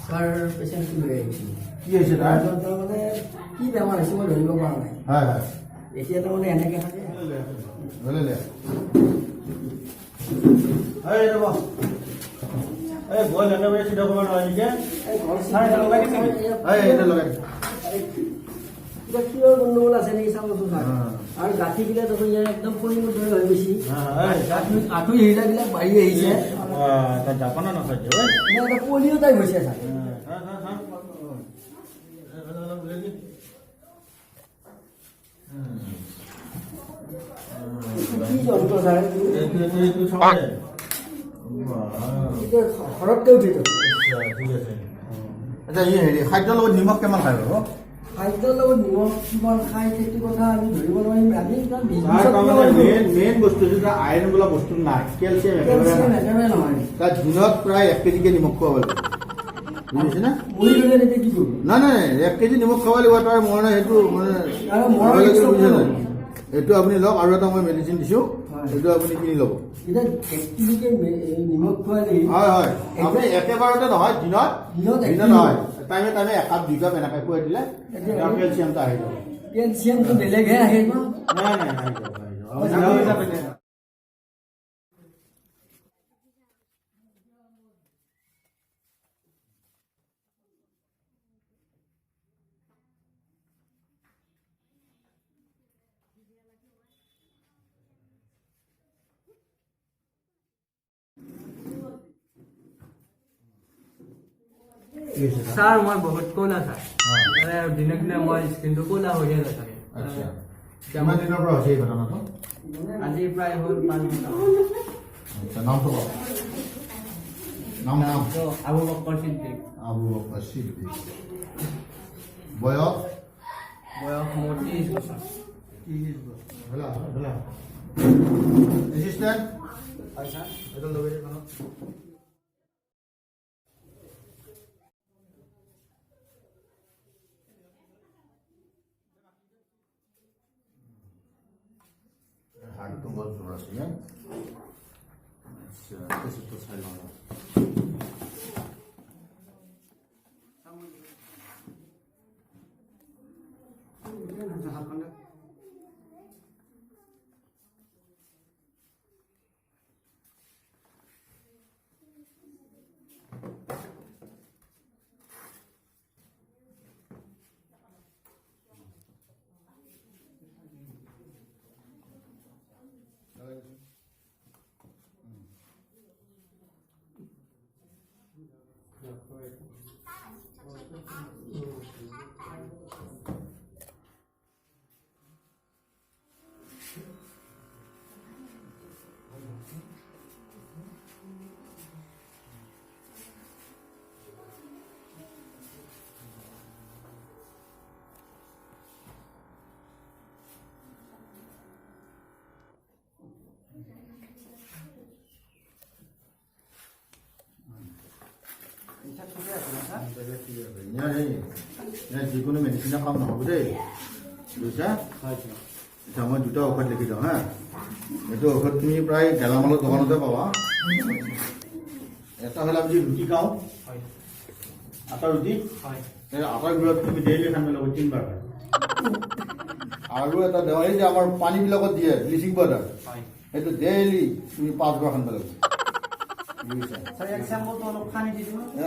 Sir পেচেণ্টটো লৈ আহিছোঁ। কি হৈছে তাৰ? তাৰমানে কি বেমাৰ হৈছে মই ধৰিব পৰা নাই। হয় হয় এতিয়া তাৰমানে এনেকৈ থাকে। লৈ লে এই ৰ'ব এই বল এনে বহি চিধা কৰিব নোৱাৰি নেকি? ছাৰ এটা লগাই দিছে নেকি? এইটো লগাই দিছে। কিবা কিহৰ গণ্ডগোল আছে নেকি চাবচোন ছাৰ। আৰু গাঁঠিবিলাক দেখোন ইয়াৰ একদম পৰিমূল হৈ গৈছে। আঁঠু হিলাবিলাক বাঢ়ি আহিছে। তাত জাপানা নাথাকে এটা পলিঅ' টাইপ হৈছে ছাৰ। কি যন্ত্ৰ ছাৰ? ঘৰতকৈ উঠিছোঁ। আচ্ছা এই হেৰি খাদ্যৰ লগত নিমখ কিমান খায় বাৰু? খাদ্যৰ লগত নিমখ কিমান খাই সেইটো কথা আমি ধৰিব নোৱাৰিম। আমি মেইন বস্তু যিটো আইৰণ বোলা বস্তু নাই, কেলছিয়াম একেবাৰে নহয়। তাত দিনত প্ৰায় 1 কেজিকে নিমখ খুৱাব লাগিব, বুজিছে না? মৰি গ'লে তেতিয়া কি কৰিব? নাই নাই 1 কেজি নিমখ খুৱাব লাগিব। তাৰ মই সেইটো মানে বুজিছে নাই? এইটো আপুনি লওক আৰু এটা মই মেডিচিন দিছোঁ, এইটো আপুনি কিনি ল'ব। এতিয়া 1 কেজিকে নিমখ খুৱালে হয় হয় আপুনি একেবাৰতে নহয়, দিনত নহয়, টাইমে টাইমে 1 কাপ 2 কাপ এনেকৈ খুৱাই দিলে কেলছিয়ামটো আহি যাব। কেলছিয়ামটো বেলেগহে আহে ন? নাই নাই নাই ছাৰ মই বহুত ক'লা ছাৰ, মানে দিনক দিনে মই স্কিনটো ক'লা হৈ যায় ছাৰ। আচ্ছা কিমান দিনৰ পৰা হৈছে এই ঘটনাটো? আজি প্ৰায় হ'ল 5 ঘণ্টা। আচ্ছা নামটো কওক। নাম আবু বক্কৰ সিদ্দিক। আবু বক্কৰ সিদ্দিক। বয়স? বয়স মোৰ 30 বছৰ। এচিষ্টেণ্ট হয় ছাৰ। এইটো লগাই দিব ন? হাড়টো বৰ জোৰ আছে নে? আচ্ছা পেছটো চাই লওঁ। যিকোনো মেডিচিনৰ কাম নহ'ব দেই, বুজিছা? এতিয়া মই 2টা ঔষধ লিখি দিওঁ হা। এইটো ঔষধ তুমি প্ৰায় গেলামালৰ দোকানতে পাবা। এটা হ'লে আমি ৰুটি খাওঁ, আটা ৰুটি, আটাৰ গুড়াত তুমি ডেইলি খাব লাগিব 3 বাৰ। আৰু এটা দেৱা এই যে আমাৰ পানীবিলাকত দিয়ে ব্লিচিং পাউডাৰ, সেইটো ডেইলি তুমি 5 বাৰ খাব লাগিব, বুজিছা?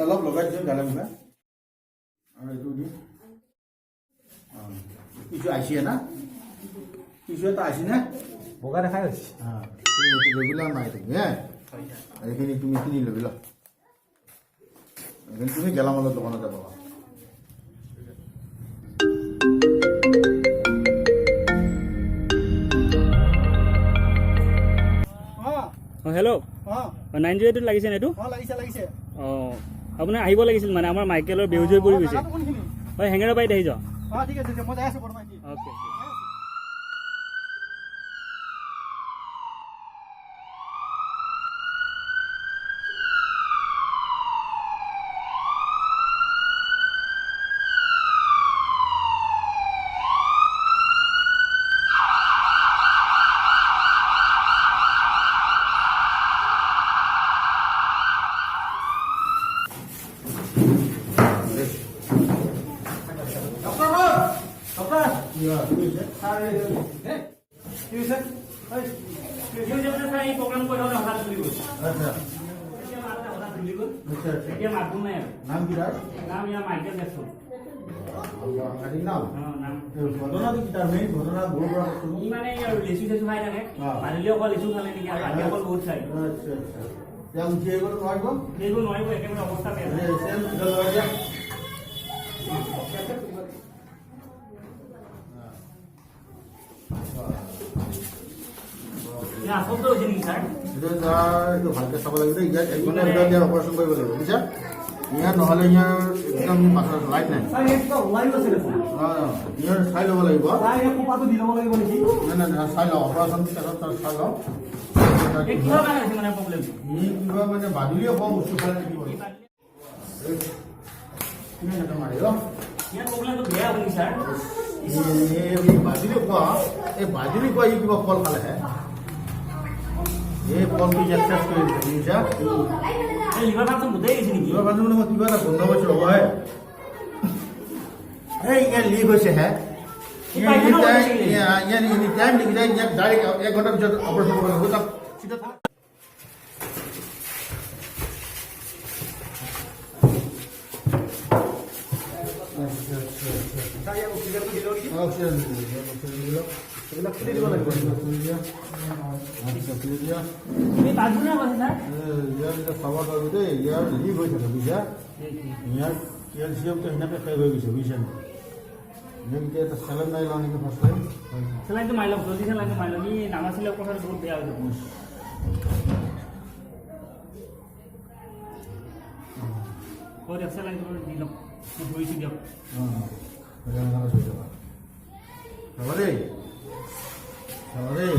অলপ লগাই দিছোঁ গালে মুখে। আৰু এইটো দিম কিছু আহিছে না, কিছু এটা আহিছে নে? বগা দেখাই হৈছে। ৰেগুলাৰ নাই তুমি হে, এইখিনি তুমি কিনি ল'বি ল। এইখিনি তুমি গেলামালৰ দোকানতে পাবা। হেল্ল' 908 লাগিছে নে এইটো? লাগিছে। অঁ আপোনাৰ আহিব লাগিছিল, মানে আমাৰ মাইকেলৰ বেহুজ হৈ পৰি গৈছে। হয় হেঙেৰাবাৰীত আহি যাওঁ। ঠিক আছে মই যাই আছোঁ বৰ্তমান। অ'কে। এই প্ৰগ্ৰাম কৰি হ'লে হঠাৎ চলি গ'ল আচ্ছা হঠাৎ চলি গ'ল আচ্ছা আচ্ছা এতিয়া মাতো নাই আৰু নাম কি তাৰ নাম ইয়াৰ মাইকেল জেকচন নাম নাম ঘটনাটো কি তাৰ মেইন ঘটনা ঘৰৰ পৰা ই মানে আৰু লেচু চেচু খাই থাকে অ। মাৰিলে অকল লেচু খালে নেকি আৰু ৰাতি অকল বহুত খায় আচ্ছা আচ্ছা তেওঁ উঠি আহিব নোৱাৰিব সেইবোৰ নোৱাৰিব একেবাৰে অৱস্থা বেয়া এতিয়া আচলতে হৈছে নেকি ছাৰ ভালকে চাব লাগিব দেই ইয়াত একঘণ্টাৰ ভিতৰত ইয়াৰ অপাৰেশ্যন কৰিব লাগিব বুজিছা ইয়াত নহ'লে ইয়াৰ একদম মাথা লাইট নাই ইয়াৰ চাই ল'ব লাগিব নাই নাই চাই লওঁ অপাৰেশ্যন চাই লওঁ এই কিহৰ কাৰণে হৈছে মানে প্ৰব্লেমটো ই কিবা মানে বাদুলিয়ে কম বস্তু খাই থাকিব মাৰিব ইয়াৰ প্ৰব্লেমটো বেয়া হ'ব নেকি ছাৰ বাজুলি খোৱা এই বাজুলি খোৱা ই কিবা ফল খালেহে এই ফলটো ইয়াত চেষ্টা কৰি দিছে বুজিছা এই লিভাৰ ফাংচন গোটেই গৈছে নেকি কিবা বাজু মানে মই কিবা এটা বন্ধ পাইছোঁ ৰ'বহে এই ইয়াত লিক হৈছেহে ইয়াত এনি টাইম লিখি যায় ইয়াত ডাইৰেক্ট 1 ঘণ্টাৰ পিছত অপাৰেশ্যন কৰিব লাগিব তাক চিধা এই বাজুনে কৈছে ছাৰ চাব লাগিব দেই ইয়াৰ লিক হৈ থাকে বুজিছা ইয়াৰ কেলচিয়ামটো সেনেকৈ শেষ হৈ গৈছে বুজিছা এতিয়া এটা চেলেন নাই লওঁ নেকি ফাৰ্ষ্ট টাইম চেলাইনটো মাৰি লওক জলদি চেলাইনটো মাৰি লওক ই নামাছিলে কথাটো বহুত বেয়া হৈ যাব কৈ দিয়ক চেলাইনটো দি লওক মই ধৰিছোঁ দিয়ক চাব দেই চাব দেই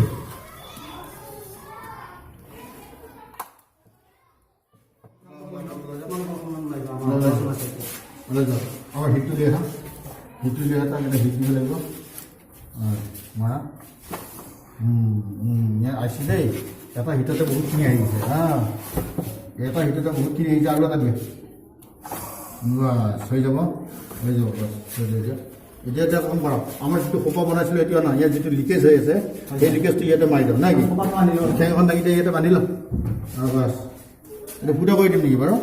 আমাৰ হিটটো দিয়ে হা হিটটো দিয়ে তাক এটা হিট দিব লাগিব মাৰা ইয়াত আহিছে দেই এটা হিটতে বহুতখিনি আহিছে হা এটা হিটতে বহুতখিনি আহিছে আৰু এটা দিয়ে বাছ হৈ যাব বাছ হৈ যাব এতিয়া এতিয়া কম কৰক আমাৰ যিটো সোপা বনাইছিলোঁ এতিয়া নহয় ইয়াত যিটো লিকেজ হৈ আছে সেই লিকেজটো ইয়াতে মাৰি দিওঁ নাই কি ঠেংখন দাঙি দিয়ে ইয়াতে বান্ধি লওঁ বাছ এইটো ফুটা কৰি দিম নেকি বাৰু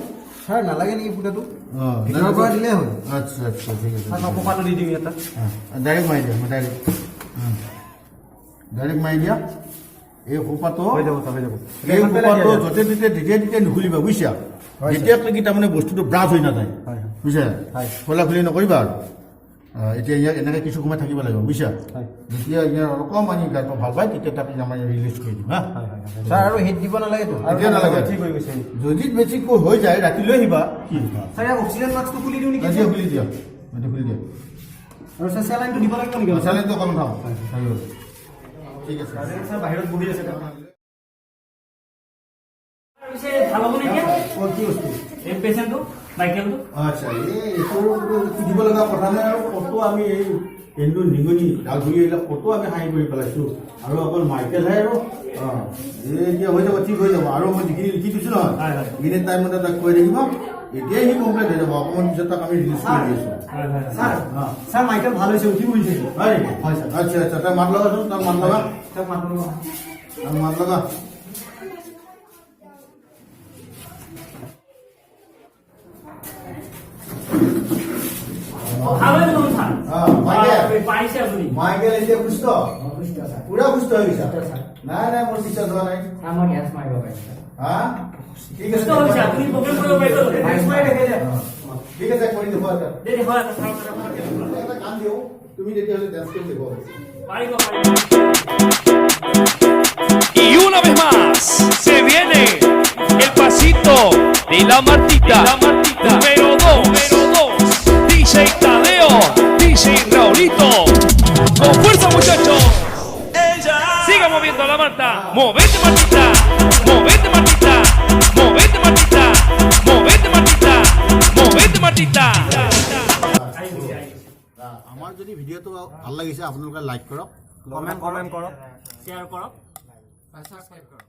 ছাৰ নালাগে নেকি ফুটাটো অঁ ভিতৰৰ পৰা দিলেই হ'ল আচ্ছা আচ্ছা ঠিক আছে নকপাটো দি দিম এটা ডাইৰেক্ট মাৰি দিয়া মই ডাইৰেক্ট মাৰি দিয়া এই সোপাটো হৈ যাব হৈ যাব এই সোপাটো য'তে ত'তে যেতিয়াই তেতিয়াই নুখুলিবা বুজিছা যেতিয়ালৈকে তাৰমানে বস্তুটো ব্ৰাছ হৈ নাযায় বুজিছা খোলাখুলি নকৰিবা আৰু এতিয়া ইয়াক এনেকৈ কিছু সময় থাকিব লাগিব বুজিছা যেতিয়া ইয়াৰ অকণমান গাটো ভাল পায় তেতিয়া তাক আমাৰ ৰিলিজ কৰি দিম হা ছাৰ আৰু হিট দিব নালাগেতো এতিয়া নালাগে ঠিক হৈ গৈছে যদি বেছি হৈ যায় ৰাতিলৈ আহিবা কি ছাৰ ইয়াৰ অক্সিজেন মাস্কটো খুলি দিওঁ নেকি এতিয়া খুলি দিয়া এইটো খুলি দিয়া আৰু ছাৰ চেলাইনটো দিব লাগিব নেকি চেলেঞ্জটো অকণমান থাকক ঠিক আছে ছাৰ বাহিৰত বহি আছে পিছে ভাল হ'ব নেকি কি বস্তু এই পেচেণ্টটো মাইকেলটো আচ্ছা এইটো সুধিব লগা কথা নাই আৰু কতো আমি এই পেনটো নিগনি ডাল ধুই এইবিলাক কতো আমি হাঁহি কৰি পেলাইছোঁ আৰু অকল মাইকেলহে আৰু এতিয়া হৈ যাব ঠিক হৈ যাব আৰু মই যিখিনি লিখি দিছোঁ নহয় মিনিট টাইমতে তাক কৈ থাকিব এতিয়াই সি কমপ্লিট হৈ যাব অকণমান পিছত তাক আমি ৰিলিজ কৰি দি আছোঁ ছাৰ মাইকেল ভাল হৈছে উঠি বহিছে হয় নেকি হয় ছাৰ আচ্ছা আচ্ছা তাক মাত লগাচোন তাক মাত লগা তাক মাত লগা তাক মাত লগা ভাল হৈ যাব ছাৰ পাৰিছে আপুনি মাইকেল এতিয়া সুস্থ পুৰা সুস্থ হৈ গৈছে নাই নাই মোৰ বিশ্বাস হোৱা নাই মই গেছ মাৰিব পাৰিছোঁ হা ঠিক আছে সুস্থ হৈছে আপুনি প্ৰগ্ৰেম কৰিব পাৰিব ঠিক আছে কৰি দেখুৱা দেৰি হয় এটা গান দিওঁ তুমি তেতিয়াহ'লে ডান্স কৰি দেখুৱা পাৰিব Y una vez más se viene el pasito de la Martita. Número 2. DJ Tadeo, DJ Raulito. Con fuerza muchachos. Siga moviendo la Marta. Movete Martita. Movete Martita. Movete Martita. Movete Martita. Movete Martita. আমাৰ যদি ভিডিঅ'টো ভাল লাগিছে আপোনালোকে like কৰক comment কৰক share কৰক subscribe কৰক